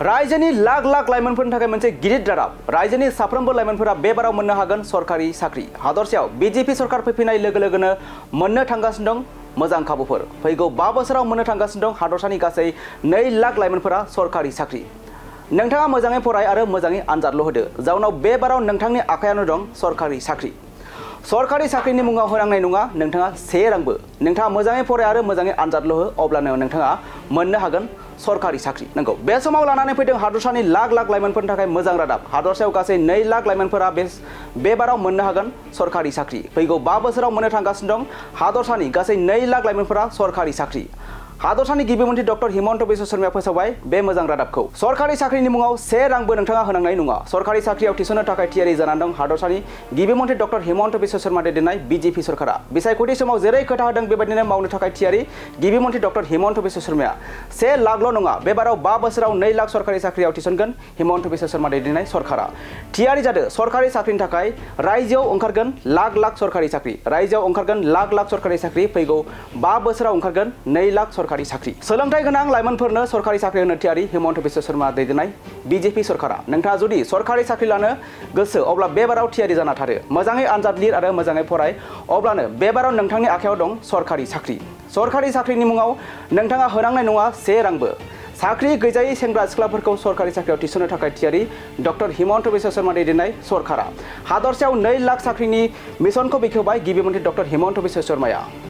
रायजोनि लाख लाख लाइमोनफोरनि थाखाय मोनसे गिदिर रादाब रायजोनि साफ्रोमबो लाइमोनफोरा बे बाराव मोननो हागोन सरकारि साख्रि हादरसायाव बीजेपी सरकार फैफिननाय लोगो लोगोनो मोननो थांगासिनो दं मोजां खाबुफोर फैगौ 5 बोसोराव मोननो थांगासिनो दं हादरसानि गासै 2 लाख लाइमोनफोरा सरकारि साख्रि नोंथाङा मोजाङै फराय आरो मोजाङै आनजादल' होदो जाउनाव बे बाराव नोंथांनि आखायावनो दं सरकारि साख्रि सरकारि साख्रिनि मुङाव होनांनाय नङा नोंथाङा 1 रांबो नोंथाङा मोजाङै फराय आरो मोजाङै आनजादल' हो अब्लानो नोंथाङा मोननो हागोन सरकारि साख्रि नंगौ बे समाव लानानै फैदों हादरसानि लाख लाख लाइमोनफोरनि थाखाय मोजां रादाब हादरसायाव गासै 2 लाख लाइमोनफोरा बे बाराव मोननो हागोन सरकारि साख्रि फैगौ 5 बोसोराव मोननो थांगासिनो दं हादरसानि गासै 2 लाख लाइमोनफोरा सरकारि साख्रि हादरसानि गिबि मन्थ्रि डक्टर हिमन्त बिश्व शर्माया फोसावबाय बे मोजां रादाबखौ सरकारि साख्रिनि मुङाव 1 रांबो नोंथाङा होनांनाय नङा सरकारि साख्रियाव थिसननो थाखाय थियारि जानानै दं हादरसानि गिबि मन्थ्रि डक्टर हिमन्त बिश्व शर्मा दैदेननाय बीजेपी सरकारा बिसायख'थि समाव जेरै खोथा होदों बेबायदिनो मावनो थाखाय थियारि गिबि मन्थ्रि डक्टर हिमन्त बिश्व शर्माया 1 लाखल' नङा बे बाराव 5 बोसोराव 2 लाख सरकारि साख्रियाव थिसनगोन हिमन्त बिश्व शर्मा दैदेननाय सरकारा थियारि जादों सरकारि साख्रिनि थाखाय रायजोआव ओंखारगोन लाख लाख सरकारि साख्रि रायजोआव ओंखारगोन लाख लाख सरकारि साख्रि फैगौ 5 बोसोराव ओंखारगोन 2 लाख सरकारि साख्रि सोलोंथाइ गोनां लाइमोनफोरनो सरकारि साख्रि होनो थियारि हिमन्त बिश्व शर्मा दैदेननाय बीजेपी सरकारा नोंथाङा जुदि सरकारि साख्रि लानो गोसो अब्ला बे बाराव थियारि जाना थारो मोजाङै आनजाद लिर आरो मोजाङै फराय अब्लानो बे बाराव नोंथांनि आखायाव दं सरकारि साख्रिनि मुङाव नोंथाङा होनांनाय नङा 1 रांबो साख्रि गैजायै सेंग्रा सिख्लाफोरखौ सरकारि साख्रियाव थिसननो थाखाय थियारि डक्टर हिमन्त बिश्व शर्मा दैदेननाय सरकारा हादरसायाव 2 लाख साख्रिनि मिशनखौ बेखेवबाय गिबि मन्थ्रि डक्टर हिमन्त बिश्व शर्माया